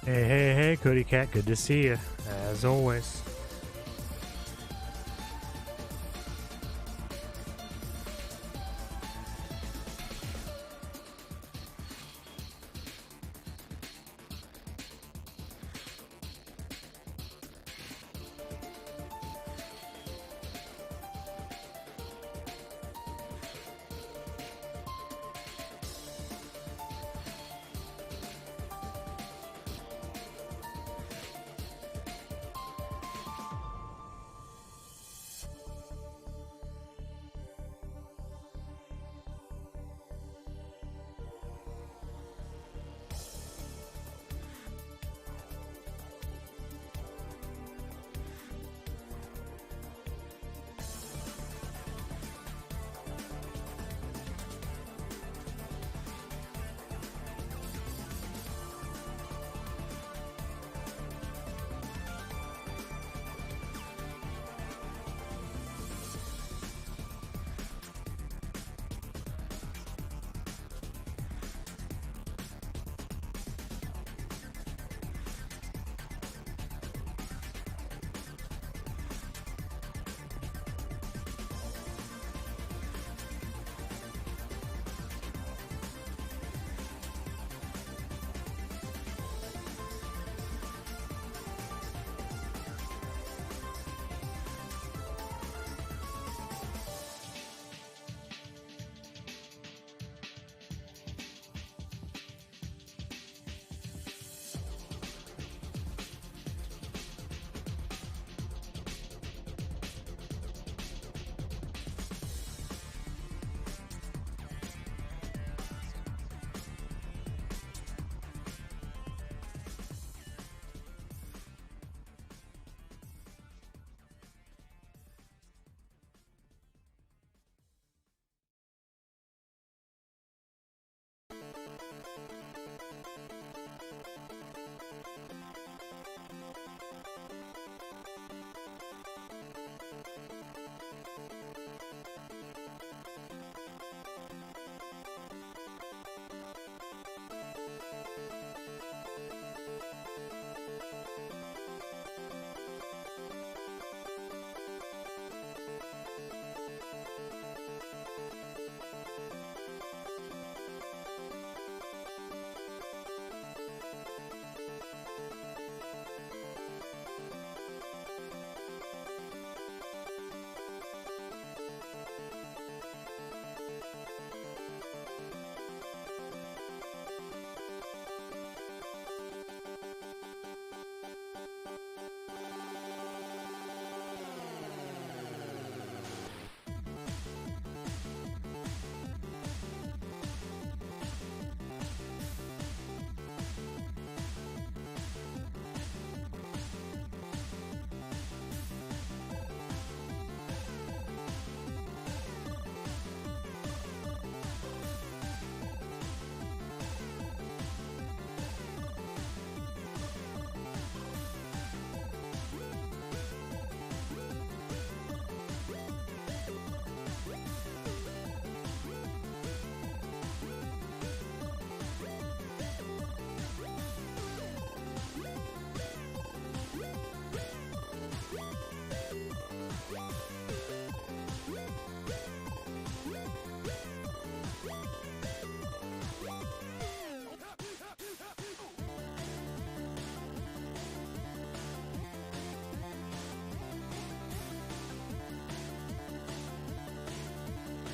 Hey, Cody Cat, good to see you, as always.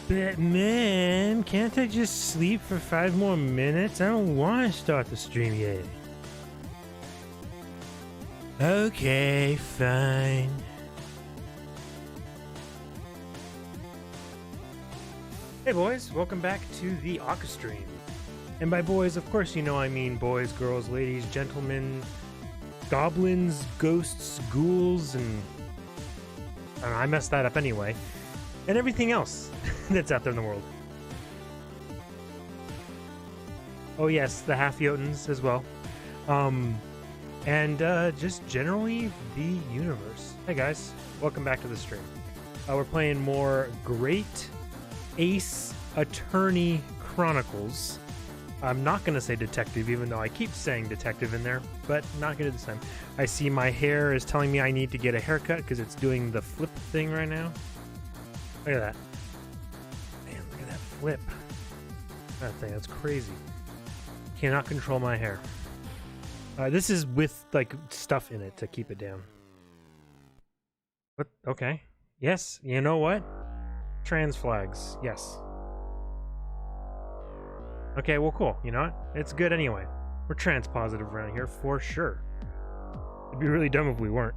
But man, can't I just sleep for 5 more minutes? I don't want to start the stream yet. Okay, fine. Hey boys, welcome back to the Akka stream. And by boys, of course you know I mean boys, girls, ladies, gentlemen, goblins, ghosts, ghouls, and I messed that up anyway. And everything else that's out there in the world. Oh yes, the half-Jotuns as well. And just generally the universe. Hey guys, welcome back to the stream. We're playing more Great Ace Attorney Chronicles. I'm not going to say detective, even though I keep saying detective in there, but not going to this time. I see my hair is telling me I need to get a haircut because it's doing the flip thing right now. Look at that. Man, look at that flip. That thing, that's crazy. Cannot control my hair. This is with, like, stuff in it to keep it down. What? Okay. Yes, you know what? Trans flags. Yes. Okay, well, cool. You know what? It's good anyway. We're trans positive around here for sure. It'd be really dumb if we weren't.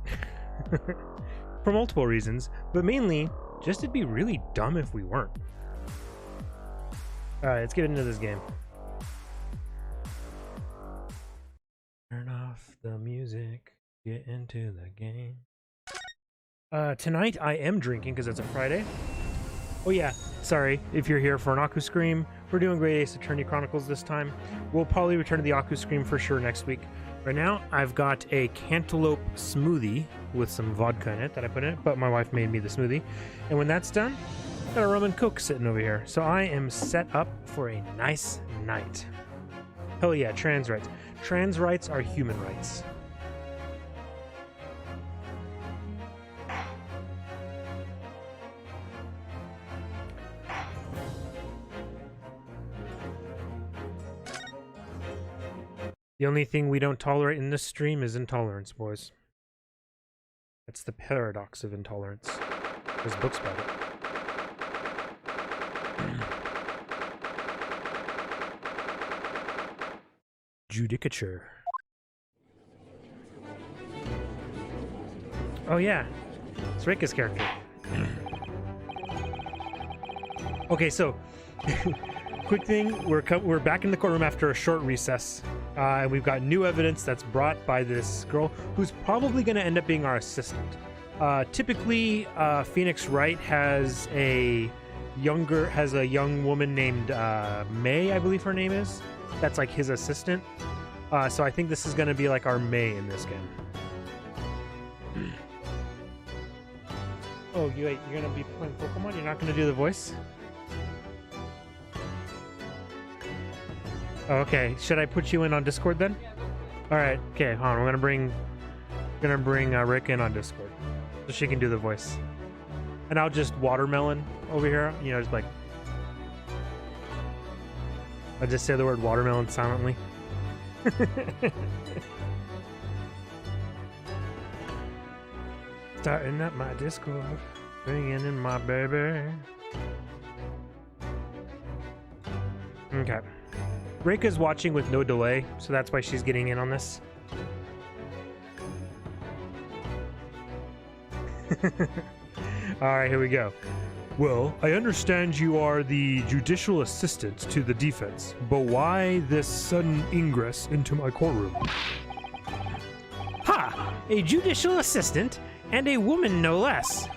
For multiple reasons, but mainly just it'd be really dumb if we weren't. Alright, let's get into this game. Turn off the music. Get into the game. Tonight I am drinking because it's a Friday. Oh yeah, sorry if you're here for an Aku Scream. We're doing Great Ace Attorney Chronicles this time. We'll probably return to the Aku Scream for sure next week. Right now, I've got a cantaloupe smoothie with some vodka in it that I put in it, but my wife made me the smoothie. And when that's done, I've got a rum and coke sitting over here. So I am set up for a nice night. Hell yeah, trans rights. Trans rights are human rights. The only thing we don't tolerate in this stream is intolerance, boys. That's the paradox of intolerance. There's books about it. Judicature. Oh yeah, it's Rika's character. Okay, so quick thing, we're back in the courtroom after a short recess. And we've got new evidence that's brought by this girl who's probably going to end up being our assistant. Typically, Phoenix Wright has a young woman named May, I believe her name is. That's like his assistant. So I think this is going to be like our May in this game. Oh, wait, you're going to be playing Pokemon? You're not going to do the voice? Okay, should I put you in on Discord then? All right, okay, hold on. We're gonna bring Rick in on Discord so she can do the voice, and I'll just watermelon over here. You know, just like I just say the word watermelon silently. Starting up my Discord, bringing in my baby. Okay. Reika's watching with no delay, so that's why she's getting in on this. Alright, here we go. Well, I understand you are the judicial assistant to the defense, but why this sudden ingress into my courtroom? Ha! A judicial assistant, and a woman no less.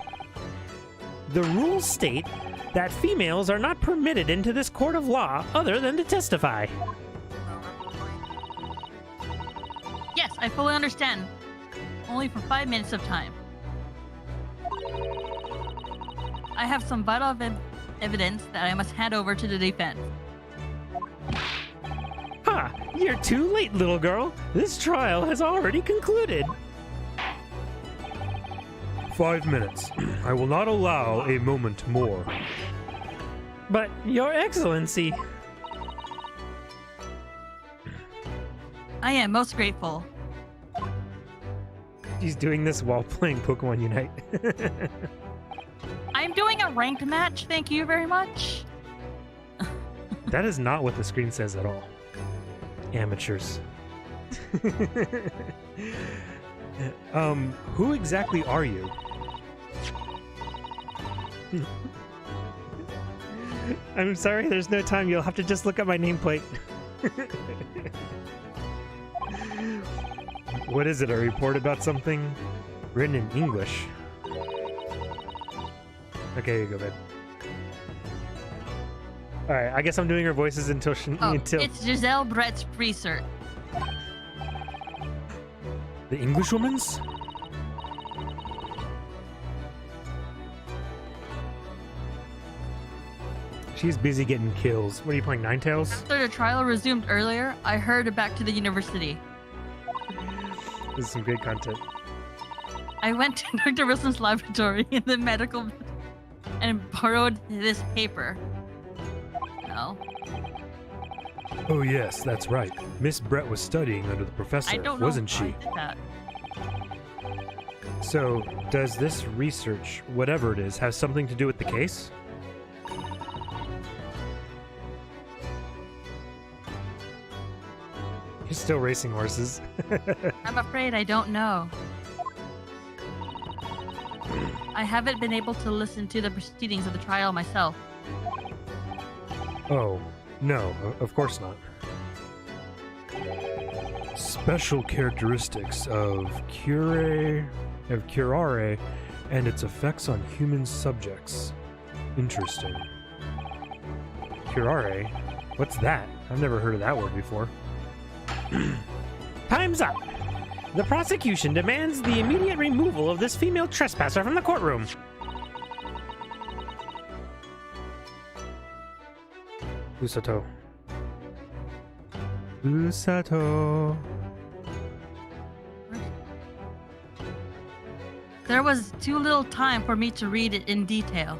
The rules state that females are not permitted into this court of law other than to testify. Yes, I fully understand. Only for 5 minutes of time. I have some vital evidence that I must hand over to the defense. Ha! You're too late, little girl. This trial has already concluded. 5 minutes. I will not allow a moment more. But, Your Excellency... I am most grateful. She's doing this while playing Pokemon Unite. I'm doing a ranked match, thank you very much. That is not what the screen says at all. Amateurs. Who exactly are you? I'm sorry, there's no time. You'll have to just look at my nameplate. What is it? A report about something? Written in English. Okay, here you go, babe. Alright, I guess I'm doing her voices until It's Giselle Brett's research. The Englishwoman's? She's busy getting kills. What are you playing, Ninetales? After the trial resumed earlier, I hurried back to the university. This is some good content. I went to Dr. Wilson's laboratory in the medical and borrowed this paper. No. Oh yes, that's right. Miss Brett was studying under the professor, I don't know wasn't why she? I did that. So, does this research, whatever it is, have something to do with the case? You're still racing horses. I'm afraid I don't know. I haven't been able to listen to the proceedings of the trial myself. Oh, no, of course not. Special characteristics of curare and its effects on human subjects. Interesting. Curare? What's that? I've never heard of that word before. Time's up! The prosecution demands the immediate removal of this female trespasser from the courtroom. Usato. Usato. There was too little time for me to read it in detail.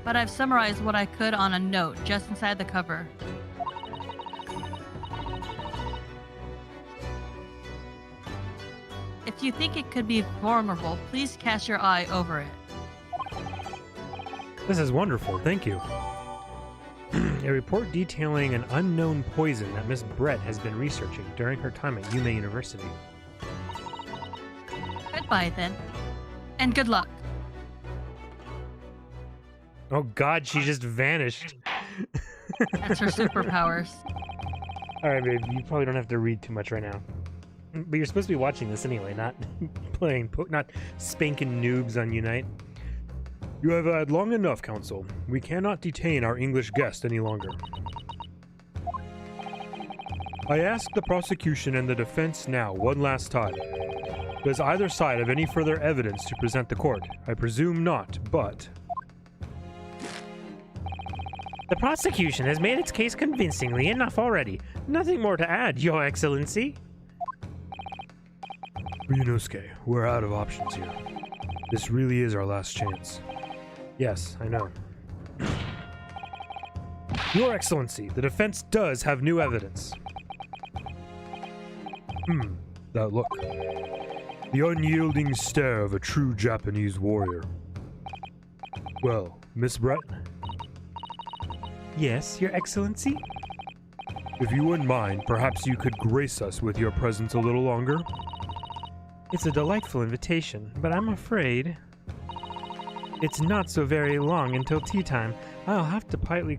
But I've summarized what I could on a note just inside the cover. If you think it could be vulnerable, please cast your eye over it. This is wonderful, thank you. A report detailing an unknown poison that Miss Brett has been researching during her time at Yume University. Goodbye, then. And good luck. Oh god, she just vanished. That's her superpowers. Alright, babe, you probably don't have to read too much right now. But you're supposed to be watching this anyway, not not spanking noobs on Unite. You have had long enough, Counsel. We cannot detain our English guest any longer. I ask the prosecution and the defense now, one last time. Does either side have any further evidence to present the court? I presume not, but... The prosecution has made its case convincingly enough already. Nothing more to add, Your Excellency. Ryunosuke, we're out of options here. This really is our last chance. Yes, I know. Your Excellency, the defense does have new evidence. That look. The unyielding stare of a true Japanese warrior. Well, Miss Brett? Yes, Your Excellency? If you wouldn't mind, perhaps you could grace us with your presence a little longer? It's a delightful invitation, but I'm afraid... It's not so very long until tea time. I'll have to politely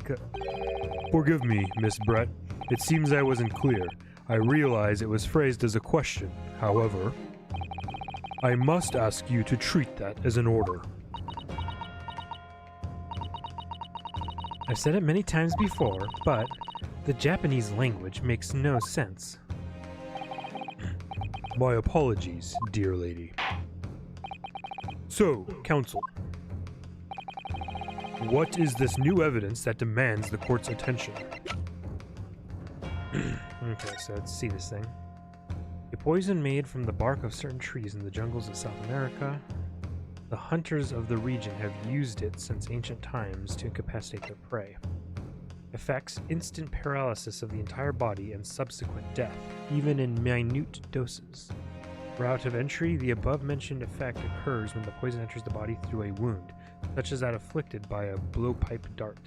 Forgive me, Miss Brett. It seems I wasn't clear. I realize it was phrased as a question. However, I must ask you to treat that as an order. I've said it many times before, but the Japanese language makes no sense. My apologies, dear lady. So, Counsel, what is this new evidence that demands the court's attention? Okay, so let's see this thing. A poison made from the bark of certain trees in the jungles of South America. The hunters of the region have used it since ancient times to incapacitate their prey. Effects: instant paralysis of the entire body and subsequent death, even in minute doses. Route of entry: the above-mentioned effect occurs when the poison enters the body through a wound, such as that inflicted by a blowpipe dart.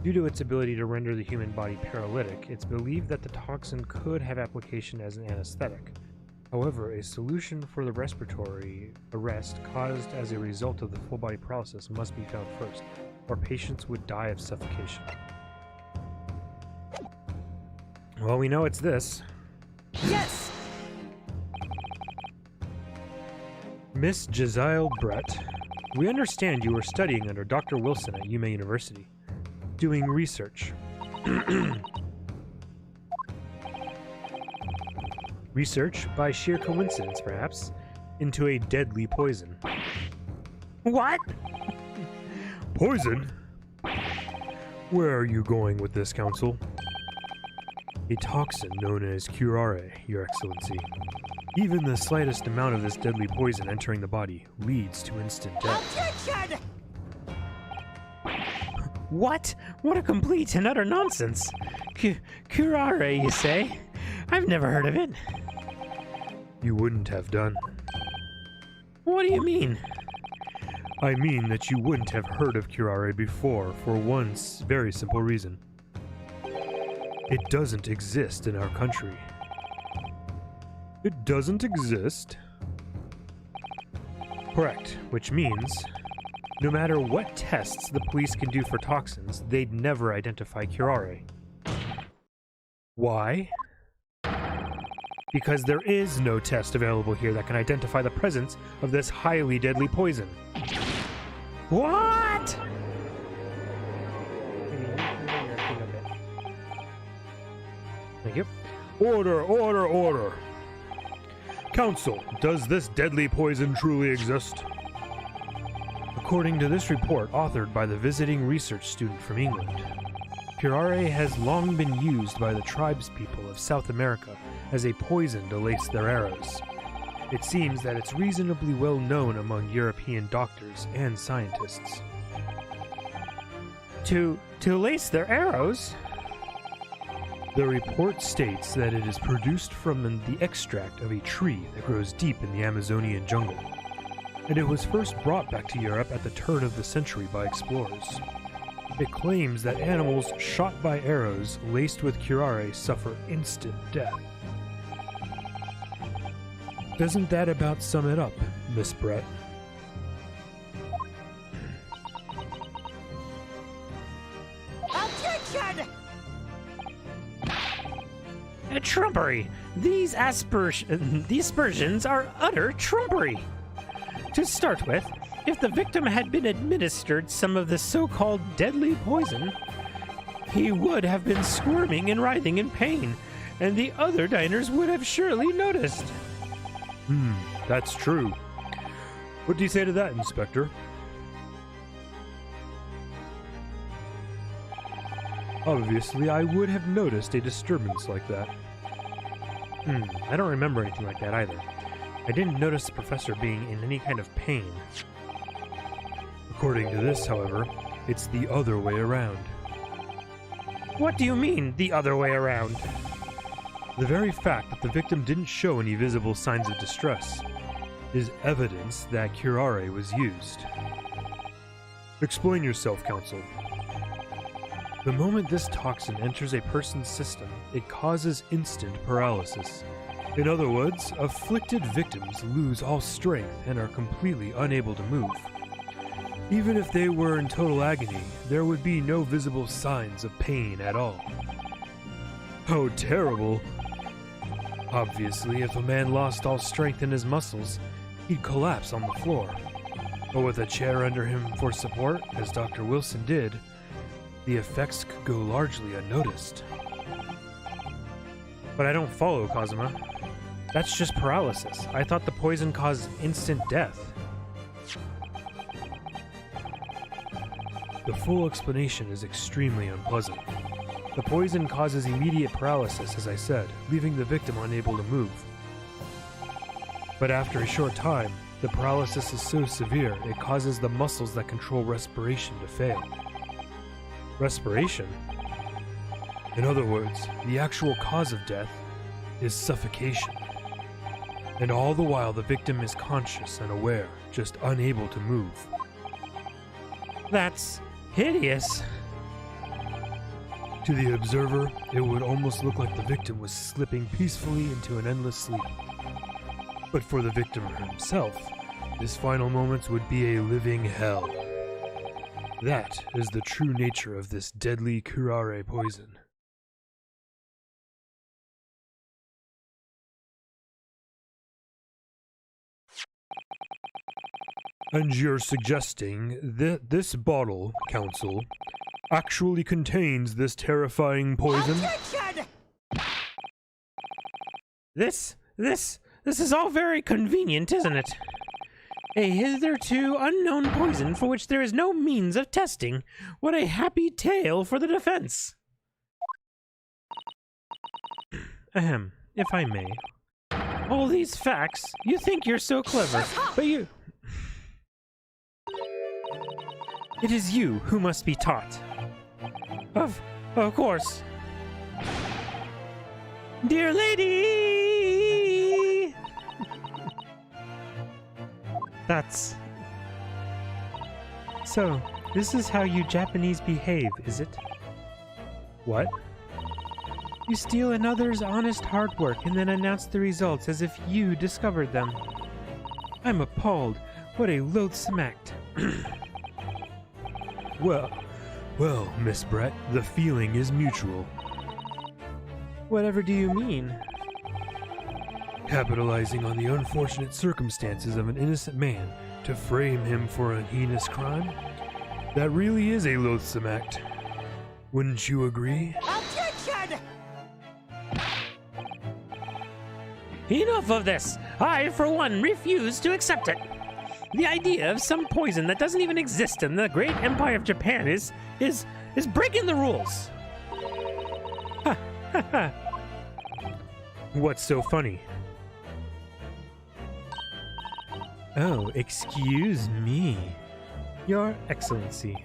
Due to its ability to render the human body paralytic, it's believed that the toxin could have application as an anesthetic. However, a solution for the respiratory arrest caused as a result of the full-body paralysis must be found first, or patients would die of suffocation. Well, we know it's this. Yes! Miss Jezile Brett, we understand you were studying under Dr. Wilson at Yume University, doing research. Research, by sheer coincidence perhaps, into a deadly poison. What? Poison? Where are you going with this, Counsel? A toxin known as curare, Your Excellency. Even the slightest amount of this deadly poison entering the body leads to instant death. Attention! What? What a complete and utter nonsense. Curare, you say? I've never heard of it. You wouldn't have done. What do you mean? I mean that you wouldn't have heard of curare before for one very simple reason. It doesn't exist in our country. It doesn't exist? Correct, which means no matter what tests the police can do for toxins, they'd never identify curare. Why? Because there is no test available here that can identify the presence of this highly deadly poison. What? Thank you. Order, order, order. Counsel, does this deadly poison truly exist? According to this report authored by the visiting research student from England, curare has long been used by the tribespeople of South America as a poison to lace their arrows. It seems that it's reasonably well known among European doctors and scientists. To lace their arrows? The report states that it is produced from the extract of a tree that grows deep in the Amazonian jungle, and it was first brought back to Europe at the turn of the century by explorers. It claims that animals shot by arrows laced with curare suffer instant death. Doesn't that about sum it up, Miss Brett? Attention! Trumpery! These aspersions are utter trumpery! To start with, if the victim had been administered some of the so-called deadly poison, he would have been squirming and writhing in pain, and the other diners would have surely noticed. That's true. What do you say to that, Inspector? Obviously, I would have noticed a disturbance like that. I don't remember anything like that either. I didn't notice the professor being in any kind of pain. According to this, however, it's the other way around. What do you mean, the other way around? The very fact that the victim didn't show any visible signs of distress is evidence that curare was used. Explain yourself, Counsel. The moment this toxin enters a person's system, it causes instant paralysis. In other words, afflicted victims lose all strength and are completely unable to move. Even if they were in total agony, there would be no visible signs of pain at all. How terrible! Obviously, if a man lost all strength in his muscles, he'd collapse on the floor. But with a chair under him for support, as Dr. Wilson did, the effects could go largely unnoticed. But I don't follow, Kazuma. That's just paralysis. I thought the poison caused instant death. The full explanation is extremely unpleasant. The poison causes immediate paralysis, as I said, leaving the victim unable to move. But after a short time, the paralysis is so severe it causes the muscles that control respiration to fail. Respiration? In other words, the actual cause of death is suffocation. And all the while the victim is conscious and aware, just unable to move. That's hideous. To the observer, it would almost look like the victim was slipping peacefully into an endless sleep. But for the victim himself, his final moments would be a living hell. That is the true nature of this deadly curare poison. And you're suggesting that this bottle, Counsel, actually contains this terrifying poison? Attention! This is all very convenient, isn't it? A hitherto unknown poison for which there is no means of testing. What a happy tale for the defense. Ahem, if I may. All these facts, you think you're so clever, but you... It is you who must be taught. Of course. Dear lady! That's... So, this is how you Japanese behave, is it? What? You steal another's honest hard work and then announce the results as if you discovered them. I'm appalled. What a loathsome act. Well, Miss Brett, the feeling is mutual. Whatever do you mean? Capitalizing on the unfortunate circumstances of an innocent man to frame him for a heinous crime? That really is a loathsome act. Wouldn't you agree? Objection! Enough of this! I, for one, refuse to accept it! The idea of some poison that doesn't even exist in the great empire of Japan is breaking the rules! Ha ha ha! What's so funny? Oh, excuse me. Your Excellency.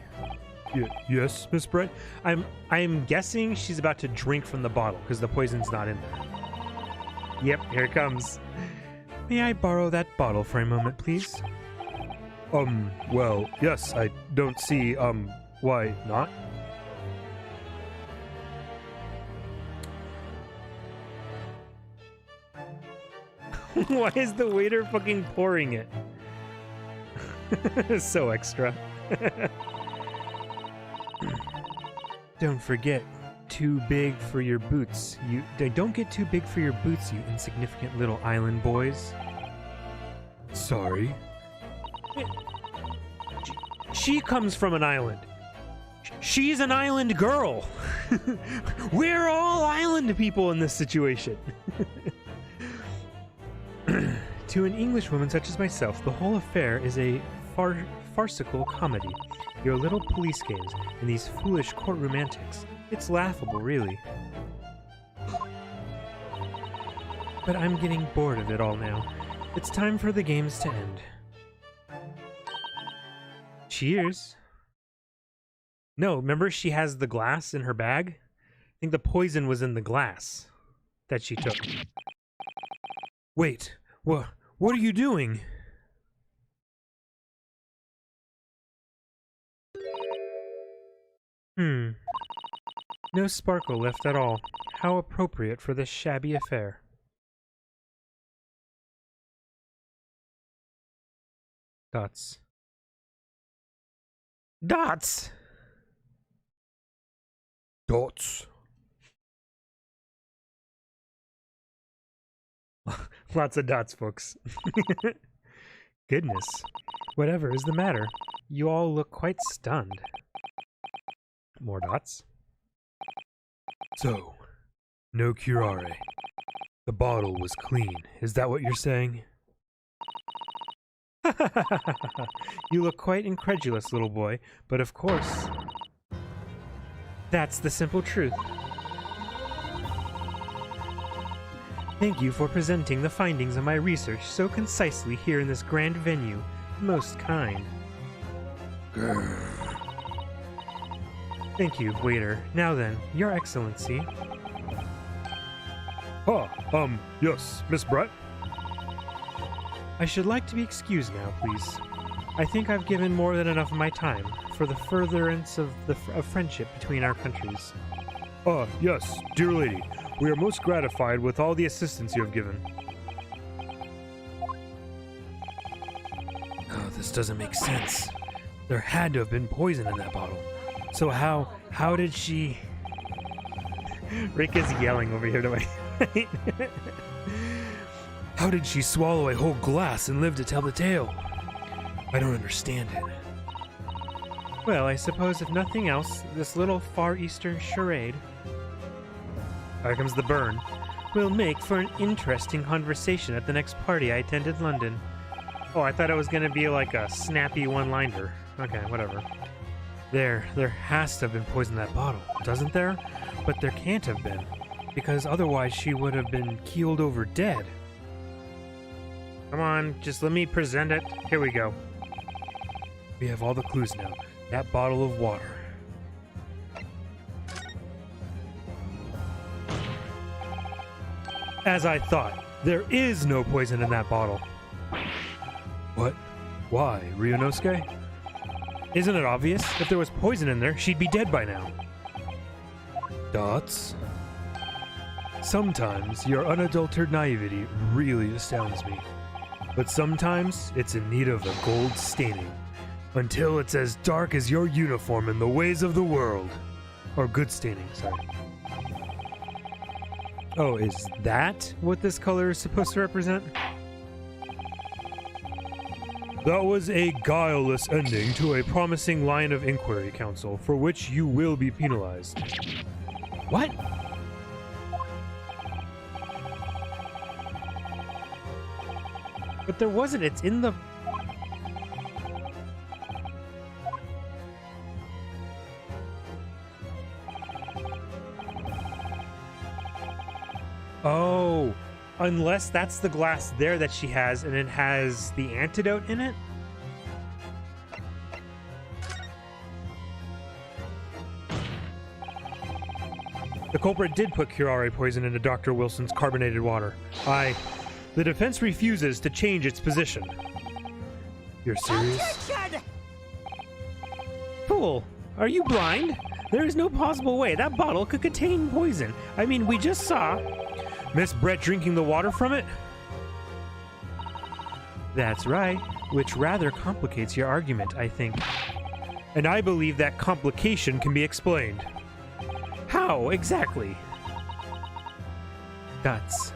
Yes, Miss Brett? I'm guessing she's about to drink from the bottle, because the poison's not in there. Yep, here it comes. May I borrow that bottle for a moment, please? Well, yes, I don't see, why not? Why is the waiter fucking pouring it? So extra. Don't forget, too big for your boots. Don't get too big for your boots, you insignificant little island boys. Sorry. She comes from an island. She's an island girl. We're all island people in this situation. To an Englishwoman such as myself, the whole affair is a farcical comedy. Your little police games and these foolish courtroom antics. It's laughable, really. But I'm getting bored of it all now. It's time for the games to end. Cheers. No, remember she has the glass in her bag? I think the poison was in the glass that she took. Wait, what are you doing? No sparkle left at all. How appropriate for this shabby affair. Dots. Dots! Dots. Lots of dots, folks. Goodness. Whatever is the matter? You all look quite stunned. More dots. So, no curare. The bottle was clean. Is that what you're saying? You look quite incredulous, little boy, but of course, that's the simple truth. Thank you for presenting the findings of my research so concisely here in this grand venue. Most kind. Grr. Thank you, waiter. Now then, Your Excellency. Yes, Miss Brett? I should like to be excused now, please. I think I've given more than enough of my time for the furtherance of friendship between our countries. Yes, dear lady. We are most gratified with all the assistance you have given. Oh, this doesn't make sense. There had to have been poison in that bottle. So how did she... Rick is yelling over here to my right. How did she swallow a whole glass and live to tell the tale? I don't understand it. Well, I suppose if nothing else, this little Far Eastern charade... Here comes the burn. Will make for an interesting conversation at the next party I attend in London. Oh, I thought it was gonna be like a snappy one-liner. Okay, whatever. There has to have been poison in that bottle, doesn't there? But there can't have been, because otherwise she would have been keeled over dead. Come on, just let me present it. Here we go. We have all the clues now. That bottle of water. As I thought, there is no poison in that bottle. What? Why, Ryunosuke? Isn't it obvious? If there was poison in there, she'd be dead by now. Dots? Sometimes your unadulterated naivety really astounds me. But sometimes it's in need of a gold staining. Until it's as dark as your uniform in the ways of the world. Or good staining, sorry. Oh, is that what this color is supposed to represent? That was a guileless ending to a promising line of inquiry, Counsel, for which you will be penalized. What? But there wasn't. It's in the... Oh, unless that's the glass there that she has and it has the antidote in it? The culprit did put curare poison into Dr. Wilson's carbonated water. The defense refuses to change its position. You're serious? Attention! Fool! Are you blind? There is no possible way that bottle could contain poison. I mean, we just saw Miss Brett drinking the water from it? That's right, which rather complicates your argument, I think. And I believe that complication can be explained. How, exactly? Guts.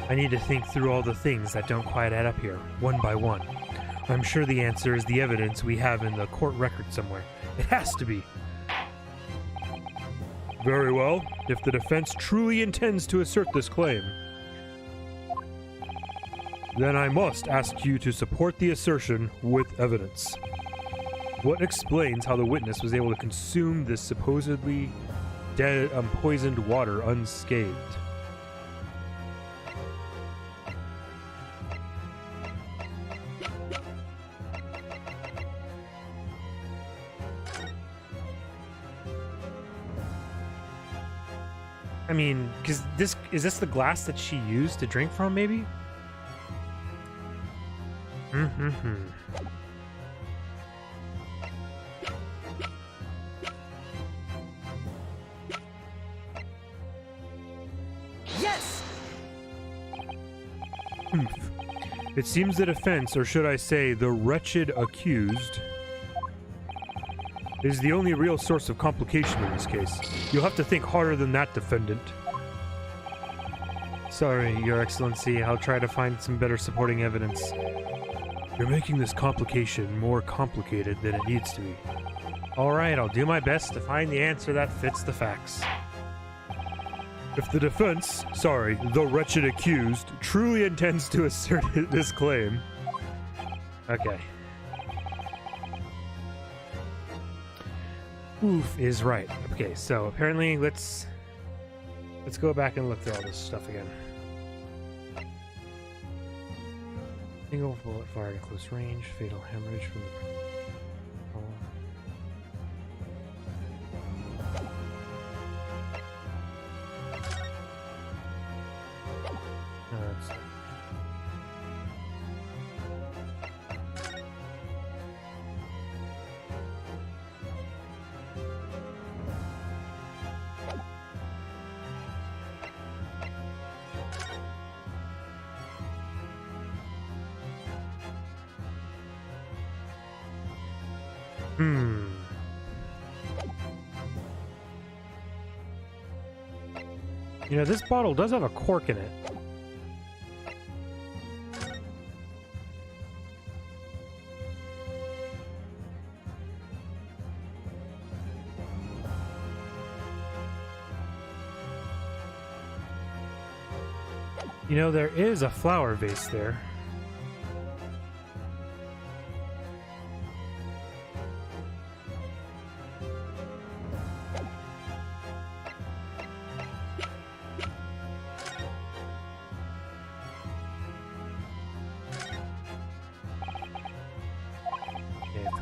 I need to think through all the things that don't quite add up here, one by one. I'm sure the answer is the evidence we have in the court record somewhere. It has to be. Very well. If the defense truly intends to assert this claim, then I must ask you to support the assertion with evidence. What explains how the witness was able to consume this supposedly dead, poisoned water unscathed? I mean, because is this the glass that she used to drink from, maybe? Yes! It seems the defense, or should I say, the wretched accused, is the only real source of complication in this case. You'll have to think harder than that, defendant. Sorry, Your Excellency. I'll try to find some better supporting evidence. You're making this complication more complicated than it needs to be. Alright, I'll do my best to find the answer that fits the facts. If the defense, the wretched accused, truly intends to assert this claim... Okay. Oof is right. Okay, so apparently let's go back and look through all this stuff again. Single bullet fired at close range, fatal hemorrhage from the... You know, this bottle does have a cork in it. You know, there is a flower vase there.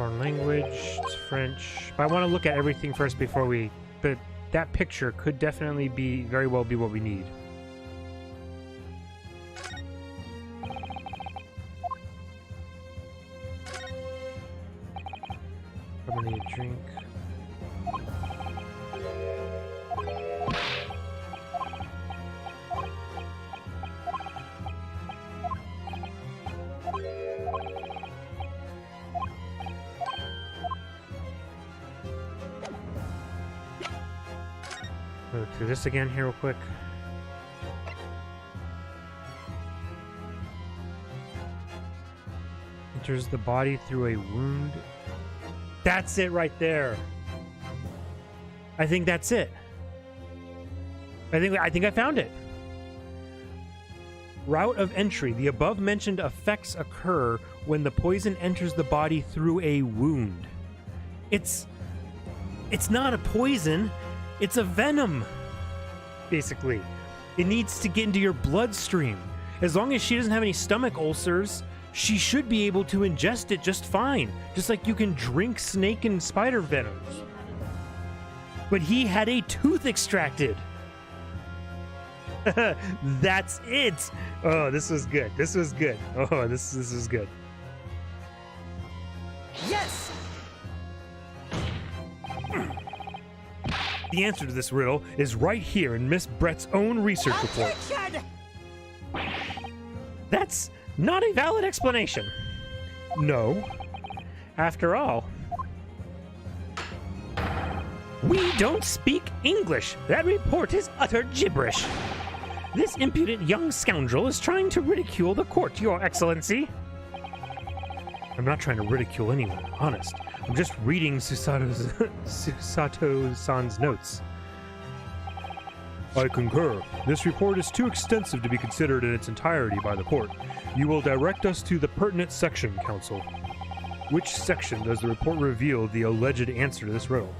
foreign language, it's French. But I want to look at everything first before we... But that picture could definitely very well be what we need. Probably need a drink. Go through this again here real quick. Enters the body through a wound. That's it right there. I think that's it. I think I found it. Route of entry. The above mentioned effects occur when the poison enters the body through a wound. It's not a poison. It's a venom, basically. It needs to get into your bloodstream. As long as she doesn't have any stomach ulcers, she should be able to ingest it just fine. Just like you can drink snake and spider venoms. But he had a tooth extracted. That's it. Oh, this was good. This was good. Oh, this was good. Yes! The answer to this riddle is right here in Miss Brett's own research report. That's not a valid explanation. No. After all, we don't speak English. That report is utter gibberish. This impudent young scoundrel is trying to ridicule the court, Your Excellency. I'm not trying to ridicule anyone, honest. I'm just reading Susato-san's notes. I concur. This report is too extensive to be considered in its entirety by the court. You will direct us to the pertinent section, Counsel. Which section does the report reveal the alleged answer to this riddle?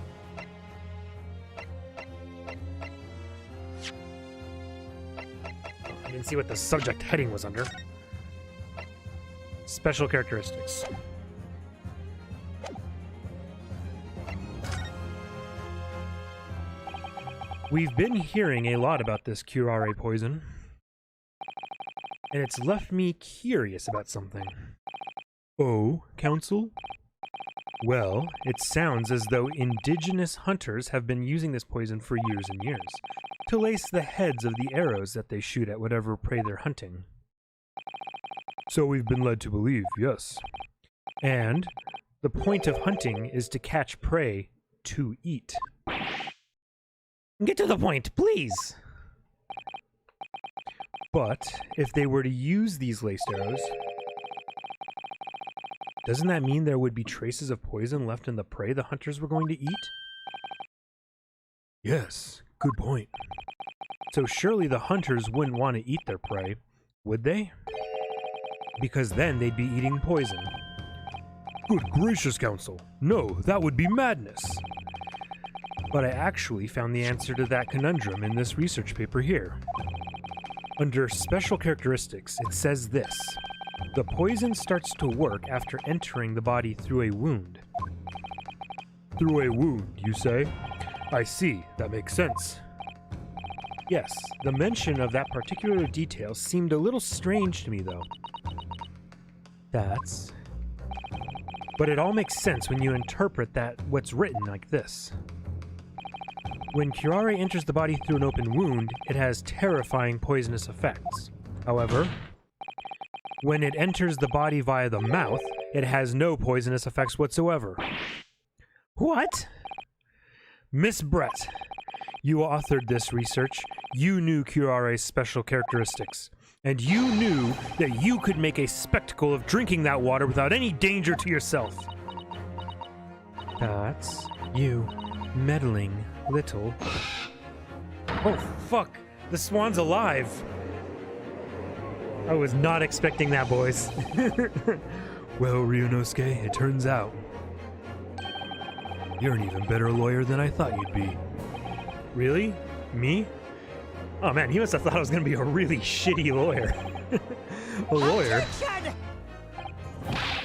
I didn't see what the subject heading was under. Special characteristics. We've been hearing a lot about this curare poison, and it's left me curious about something. Oh, Counsel? Well, it sounds as though indigenous hunters have been using this poison for years and years, to lace the heads of the arrows that they shoot at whatever prey they're hunting. So we've been led to believe, yes. And the point of hunting is to catch prey to eat. Get to the point, please! But if they were to use these laced arrows, doesn't that mean there would be traces of poison left in the prey the hunters were going to eat? Yes, good point. So surely the hunters wouldn't want to eat their prey, would they? Because then they'd be eating poison. Good gracious, Counsel. No, that would be madness. But I actually found the answer to that conundrum in this research paper here. Under special characteristics, it says this. The poison starts to work after entering the body through a wound. Through a wound, you say? I see, that makes sense. Yes, the mention of that particular detail seemed a little strange to me, though. But it all makes sense when you interpret what's written like this. When curare enters the body through an open wound, it has terrifying poisonous effects. However, when it enters the body via the mouth, it has no poisonous effects whatsoever. What? Miss Brett, you authored this research. You knew curare's special characteristics. And you knew that you could make a spectacle of drinking that water without any danger to yourself. That's you meddling little... Oh, fuck! The swan's alive! I was not expecting that, boys. Well, Ryunosuke, it turns out you're an even better lawyer than I thought you'd be. Really? Me? Oh man, he must have thought I was gonna be a really shitty lawyer. A lawyer?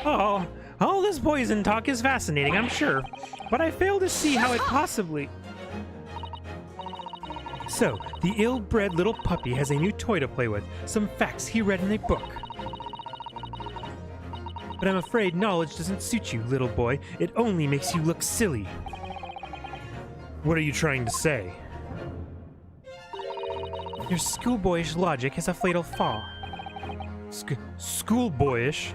Oh, All this poison talk is fascinating, I'm sure, but I fail to see how it possibly... So, the ill-bred little puppy has a new toy to play with, some facts he read in a book. But I'm afraid knowledge doesn't suit you, little boy. It only makes you look silly. What are you trying to say? Your schoolboyish logic has a fatal flaw. Schoolboyish?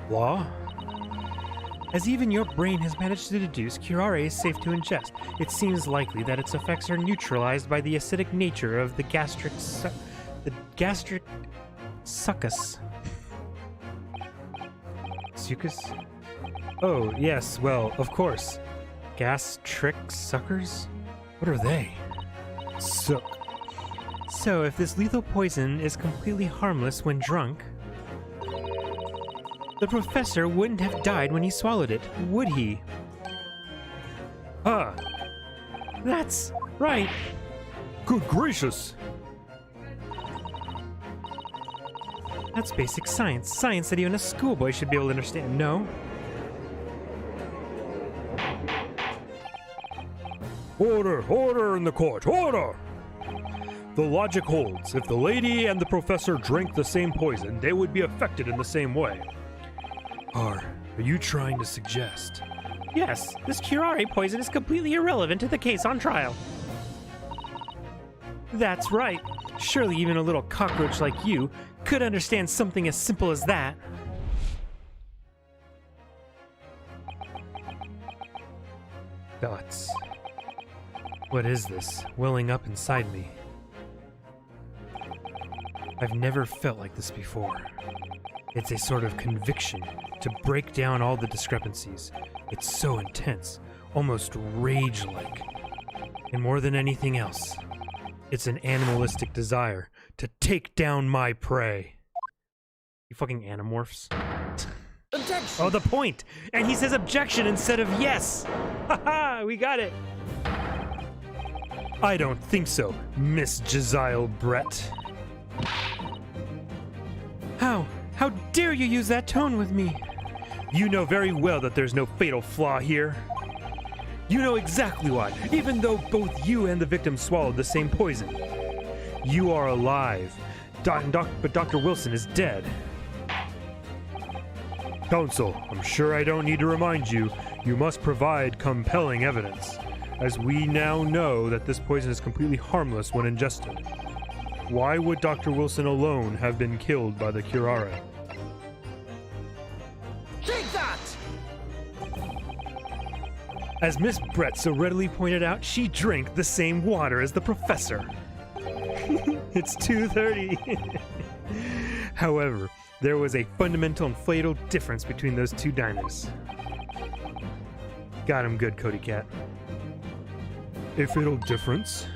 Flaw? As even your brain has managed to deduce, curare is safe to ingest. It seems likely that its effects are neutralized by the acidic nature of the gastric succus. Succus? Oh, yes, well, of course. Gastric suckers? What are they? So, if this lethal poison is completely harmless when drunk, the professor wouldn't have died when he swallowed it, would he? Ah, that's right. Good gracious. That's basic science. Science that even a schoolboy should be able to understand, no? Order! Order in the court! Order! The logic holds. If the lady and the professor drank the same poison, they would be affected in the same way. Are you trying to suggest? Yes, this curare poison is completely irrelevant to the case on trial. That's right. Surely even a little cockroach like you could understand something as simple as that. Thoughts. What is this welling up inside me? I've never felt like this before. It's a sort of conviction to break down all the discrepancies. It's so intense, almost rage-like. And more than anything else, it's an animalistic desire to take down my prey. You fucking animorphs. Objection! Oh, the point! And he says objection instead of yes! Haha, we got it! I don't think so, Miss Jezile Brett. How dare you use that tone with me? You know very well that there's no fatal flaw here. You know exactly why, even though both you and the victim swallowed the same poison. You are alive, but Dr. Wilson is dead. Counsel, I'm sure I don't need to remind you, you must provide compelling evidence, as we now know that this poison is completely harmless when ingested. Why would Dr. Wilson alone have been killed by the curare? Take that! As Miss Brett so readily pointed out, she drank the same water as the professor. It's 2:30. However, there was a fundamental and fatal difference between those two diners. Got him good, Cody Cat. A fatal difference?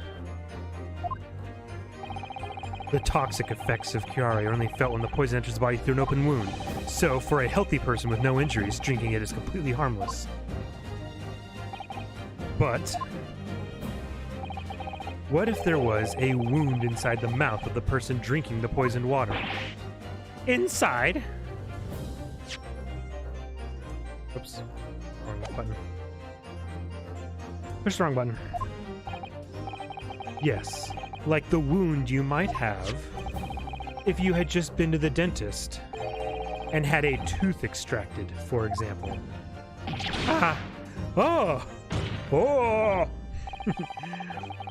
The toxic effects of curare are only felt when the poison enters the body through an open wound. So, for a healthy person with no injuries, drinking it is completely harmless. But what if there was a wound inside the mouth of the person drinking the poisoned water? Inside? Oops. Wrong button. Push the wrong button. Yes, like the wound you might have if you had just been to the dentist and had a tooth extracted, for example. Ah! Oh! Oh!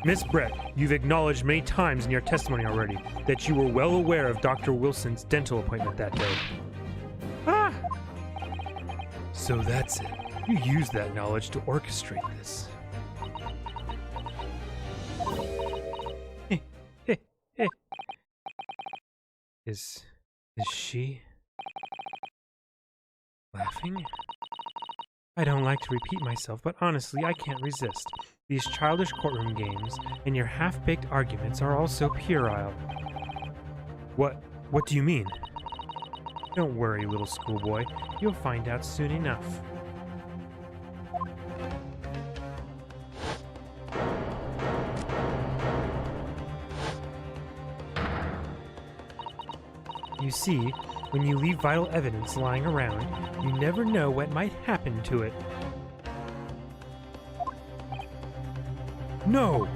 Miss Brett, you've acknowledged many times in your testimony already that you were well aware of Dr. Wilson's dental appointment that day. Ah! So that's it. You used that knowledge to orchestrate this. Is she laughing? I don't like to repeat myself, but honestly, I can't resist. These childish courtroom games and your half-baked arguments are all so puerile. What do you mean? Don't worry, little schoolboy. You'll find out soon enough. You see, When you leave vital evidence lying around, you never know what might happen to it. No!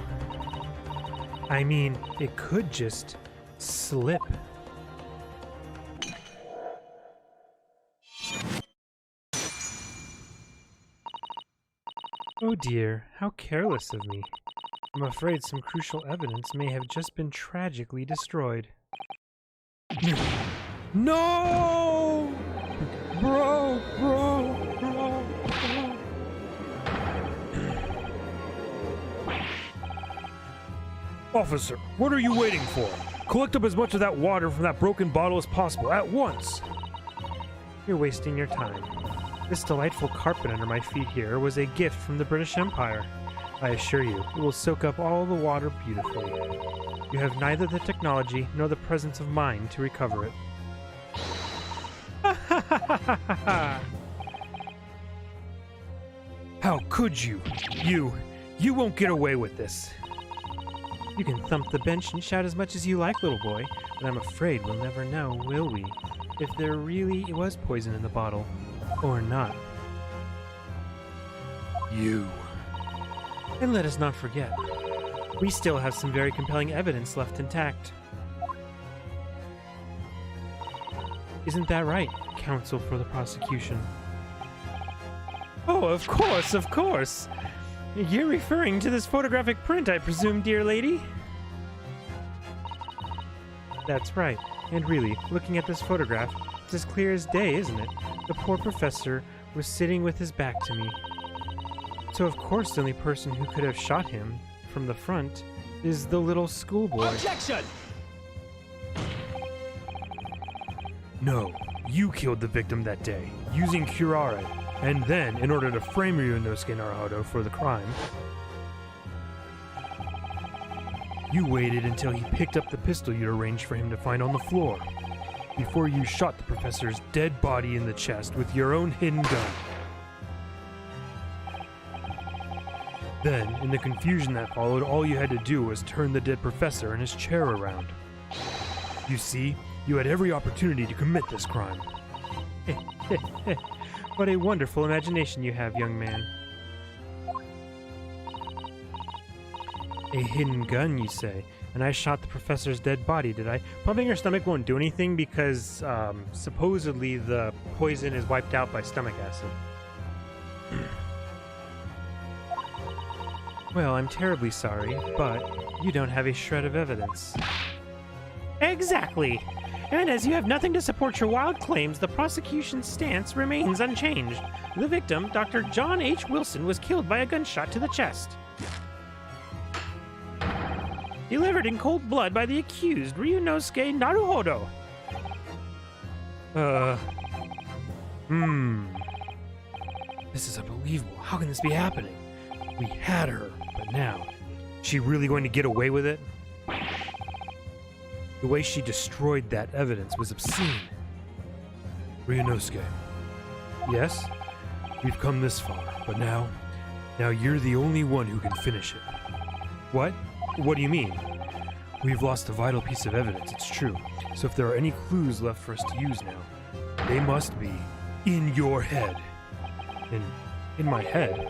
I mean, it could just slip. Oh dear, how careless of me. I'm afraid some crucial evidence may have just been tragically destroyed. No! Bro! Officer, what are you waiting for? Collect up as much of that water from that broken bottle as possible, at once! You're wasting your time. This delightful carpet under my feet here was a gift from the British Empire. I assure you, it will soak up all the water beautifully. You have neither the technology nor the presence of mind to recover it. How could you? You won't get away with this. You can thump the bench and shout as much as you like, little boy, but I'm afraid we'll never know, will we? If there really was poison in the bottle, or not. You. And let us not forget, we still have some very compelling evidence left intact. Isn't that right, counsel for the prosecution? Oh, of course, of course! You're referring to this photographic print, I presume, dear lady? That's right. And really, looking at this photograph, it's as clear as day, isn't it? The poor professor was sitting with his back to me. So of course the only person who could have shot him from the front is the little schoolboy. Objection! No, you killed the victim that day, using curare. And then, in order to frame Ryunosuke Naruhodo for the crime, you waited until he picked up the pistol you'd arranged for him to find on the floor, before you shot the professor's dead body in the chest with your own hidden gun. Then, in the confusion that followed, all you had to do was turn the dead professor and his chair around. You see, you had every opportunity to commit this crime. What a wonderful imagination you have, young man. A hidden gun, you say? And I shot the professor's dead body, did I? Pumping your stomach won't do anything because, supposedly the poison is wiped out by stomach acid. Well, I'm terribly sorry, but you don't have a shred of evidence. Exactly! And as you have nothing to support your wild claims, the prosecution's stance remains unchanged. The victim, Dr. John H. Wilson, was killed by a gunshot to the chest. Delivered in cold blood by the accused, Ryunosuke Naruhodo. This is unbelievable. How can this be happening? We had her, but now, is she really going to get away with it? The way she destroyed that evidence was obscene. Ryunosuke. Yes? We've come this far, but now you're the only one who can finish it. What? What do you mean? We've lost a vital piece of evidence, it's true. So if there are any clues left for us to use now, they must be in your head. In my head?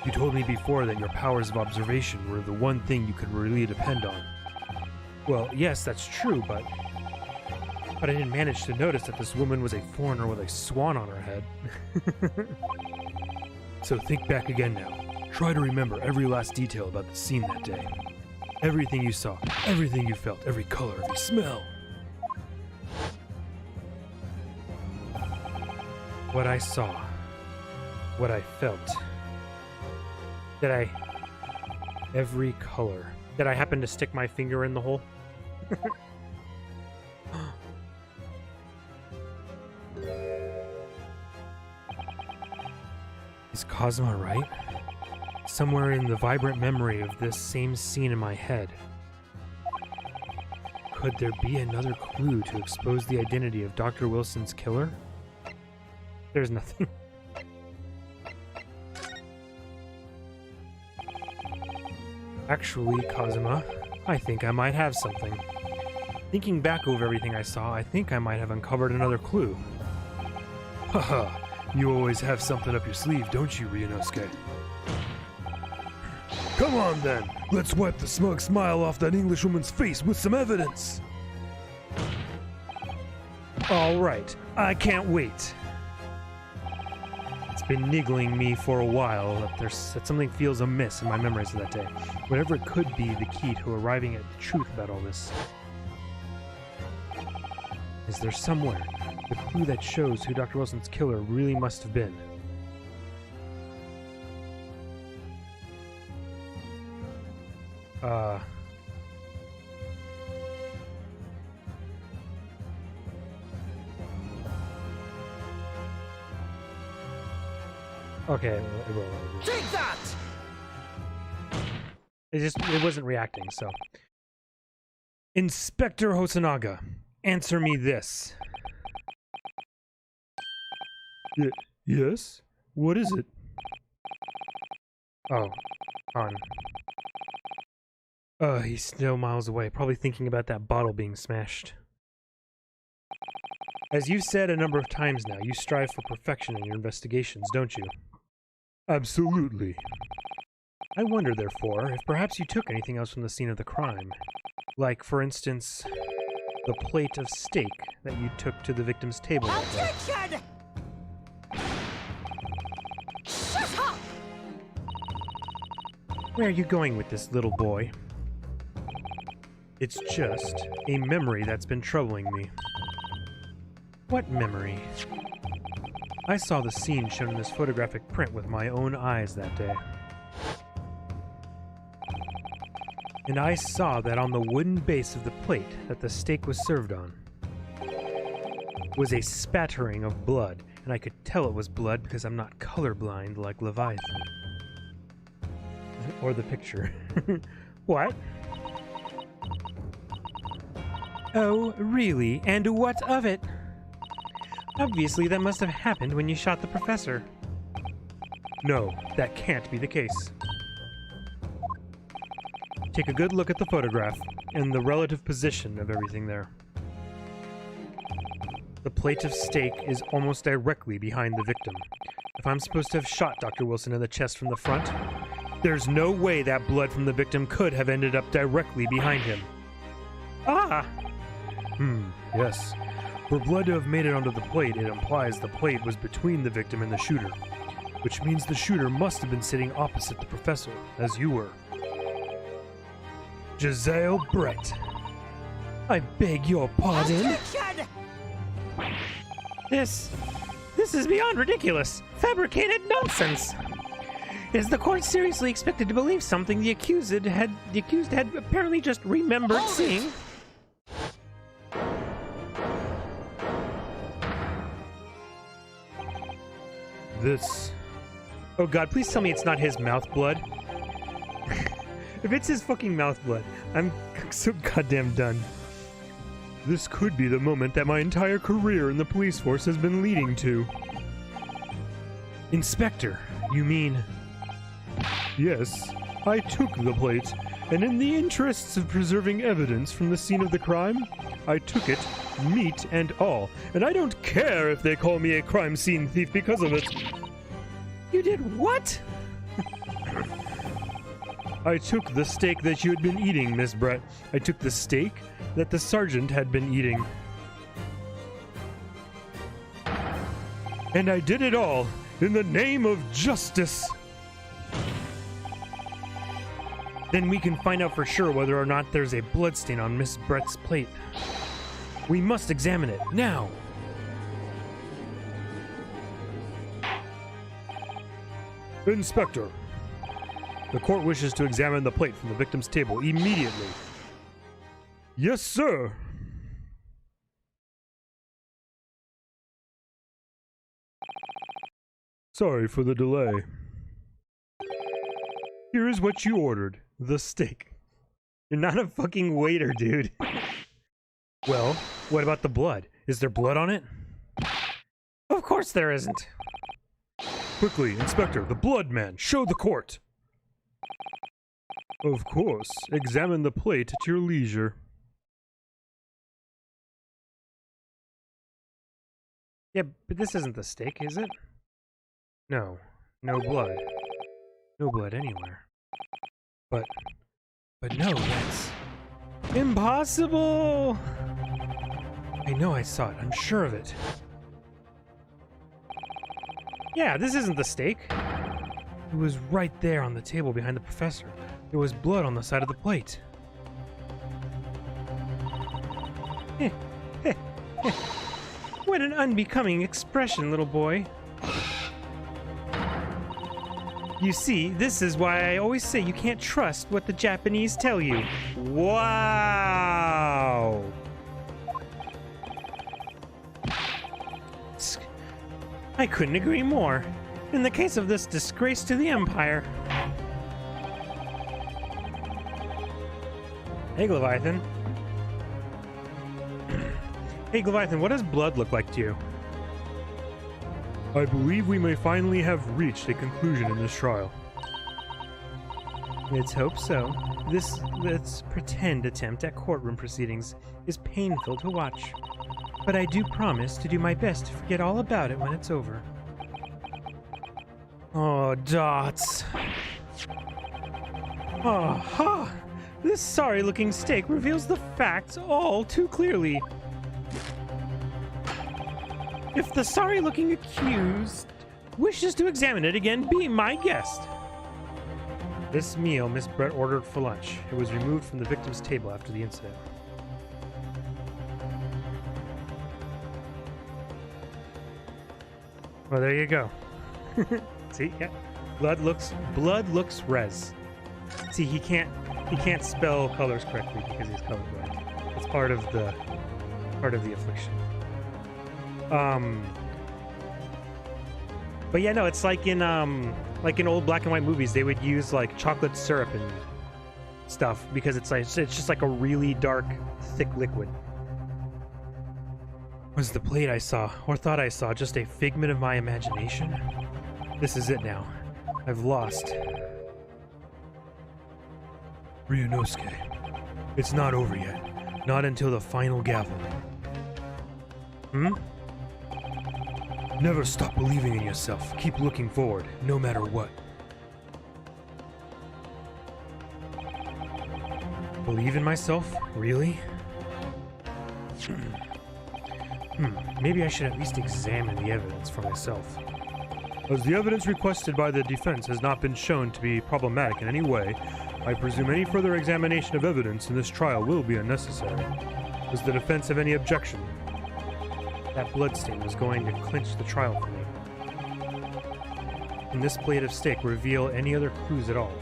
You told me before that your powers of observation were the one thing you could really depend on. Well, yes, that's true, but I didn't manage to notice that this woman was a foreigner with a swan on her head. So think back again now. Try to remember every last detail about the scene that day. Everything you saw, everything you felt, every color, every smell. What I saw. What I felt. Every color. Did I happen to stick my finger in the hole? Is Cosma right? Somewhere in the vibrant memory of this same scene in my head. Could there be another clue to expose the identity of Dr. Wilson's killer? There's nothing. Actually, Kazuma, I think I might have something. Thinking back over everything I saw, I think I might have uncovered another clue. Haha, you always have something up your sleeve, don't you, Ryunosuke? Come on then, let's wipe the smug smile off that Englishwoman's face with some evidence! Alright, I can't wait. It's been niggling me for a while that something feels amiss in my memories of that day. Whatever it could be the key to arriving at the truth about all this. Is there somewhere the clue that shows who Dr. Wilson's killer really must have been? Okay, Take that! it wasn't reacting, so. Inspector Hosonaga, answer me this. Yes? What is it? Oh, he's still miles away, probably thinking about that bottle being smashed. As you've said a number of times now, you strive for perfection in your investigations, don't you? Absolutely. I wonder, therefore, if perhaps you took anything else from the scene of the crime. Like, for instance, the plate of steak that you took to the victim's table that day. Attention! Shut up! Where are you going with this, little boy? It's just a memory that's been troubling me. What memory? I saw the scene shown in this photographic print with my own eyes that day. And I saw that on the wooden base of the plate that the steak was served on was a spattering of blood, and I could tell it was blood because I'm not colorblind like Leviathan. Or the picture. What? Oh, really? And what of it? Obviously, that must have happened when you shot the professor. No, that can't be the case. Take a good look at the photograph and the relative position of everything there. The plate of steak is almost directly behind the victim. If I'm supposed to have shot Dr. Wilson in the chest from the front, there's no way that blood from the victim could have ended up directly behind him. Ah! Yes. For blood to have made it onto the plate, it implies the plate was between the victim and the shooter, which means the shooter must have been sitting opposite the professor, as you were. Giselle Brett. I beg your pardon? Attention! This is beyond ridiculous. Fabricated nonsense. Is the court seriously expected to believe something the accused had apparently just remembered seeing? This... Oh god, please tell me it's not his mouth blood. If it's his fucking mouth blood, I'm so goddamn done. This could be the moment that my entire career in the police force has been leading to. Inspector, you mean... Yes, I took the plate, and in the interests of preserving evidence from the scene of the crime, I took it, meat and all, and I don't care if they call me a crime scene thief because of it. You did what? I took the steak that you had been eating, Miss Brett. I took the steak that the sergeant had been eating. And I did it all in the name of justice. Then we can find out for sure whether or not there's a bloodstain on Miss Brett's plate. We must examine it, now! Inspector, the court wishes to examine the plate from the victim's table immediately. Yes, sir! Sorry for the delay. Here is what you ordered. The steak. You're not a fucking waiter, dude. Well, what about the blood? Is there blood on it? Of course there isn't. Quickly, Inspector, the blood man, show the court. Of course. Examine the plate at your leisure. Yeah, but this isn't the stake, is it? No. No blood. No blood anywhere. But no, that's impossible! I know I saw it. I'm sure of it. Yeah, this isn't the stake. It was right there on the table behind the professor. There was blood on the side of the plate. What an unbecoming expression, little boy. You see, this is why I always say you can't trust what the Japanese tell you. Wow! I couldn't agree more. In the case of this disgrace to the Empire. Hey, Leviathan. Hey, Leviathan, what does blood look like to you? I believe we may finally have reached a conclusion in this trial. Let's hope so. This pretend attempt at courtroom proceedings is painful to watch. But I do promise to do my best to forget all about it when it's over. Oh, Dots. Aha! This sorry-looking stake reveals the facts all too clearly. If the sorry-looking accused wishes to examine it again, be my guest. This meal Miss Brett ordered for lunch. It was removed from the victim's table after the incident. Well, there you go. See, yeah, blood looks res. See, he can't spell colors correctly because he's colorblind. It's part of the affliction. But yeah, no, it's like in old black and white movies, they would use like chocolate syrup and stuff because it's just like a really dark, thick liquid. Was the plate I saw, or thought I saw, just a figment of my imagination? This is it now. I've lost. Ryunosuke, it's not over yet. Not until the final gavel. Never stop believing in yourself. Keep looking forward, no matter what. Believe in myself? Really? Maybe I should at least examine the evidence for myself. As the evidence requested by the defense has not been shown to be problematic in any way, I presume any further examination of evidence in this trial will be unnecessary. Does the defense have any objection? That bloodstain was going to clinch the trial for me. Can this plate of steak reveal any other clues at all?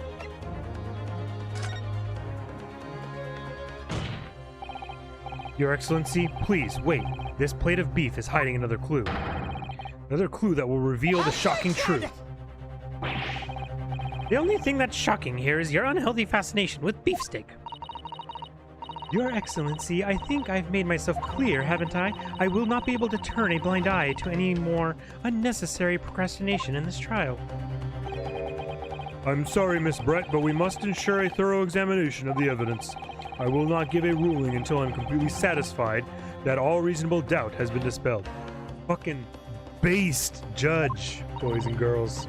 Your Excellency, please, wait. This plate of beef is hiding another clue. Another clue that will reveal the shocking truth. The only thing that's shocking here is your unhealthy fascination with beefsteak. Your Excellency, I think I've made myself clear, haven't I? I will not be able to turn a blind eye to any more unnecessary procrastination in this trial. I'm sorry, Miss Brett, but we must ensure a thorough examination of the evidence. I will not give a ruling until I'm completely satisfied that all reasonable doubt has been dispelled. Fucking based judge, boys and girls.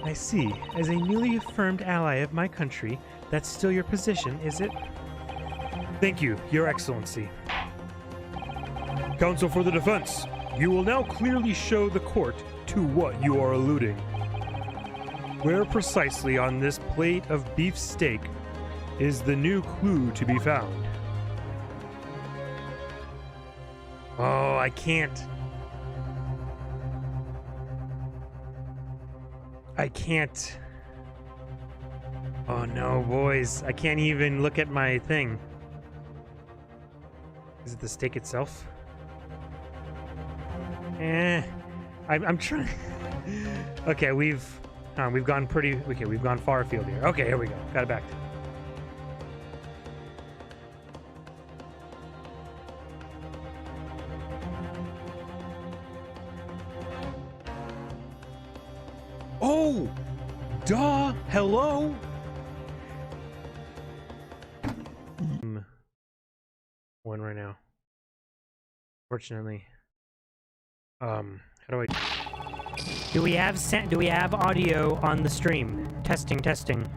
I see. As a newly affirmed ally of my country, that's still your position, is it? Thank you, Your Excellency. Counsel for the defense, you will now clearly show the court to what you are alluding. Where precisely on this plate of beef steak is the new clue to be found? Oh, I can't. Oh no, boys. I can't even look at my thing. Is it the steak itself? I'm trying. Okay, we've gone pretty. Okay, we've gone far afield here. Okay, here we go. Got it back. Oh, duh. Hello. One right now. Fortunately. How do I... Do we have audio on the stream? Testing, testing.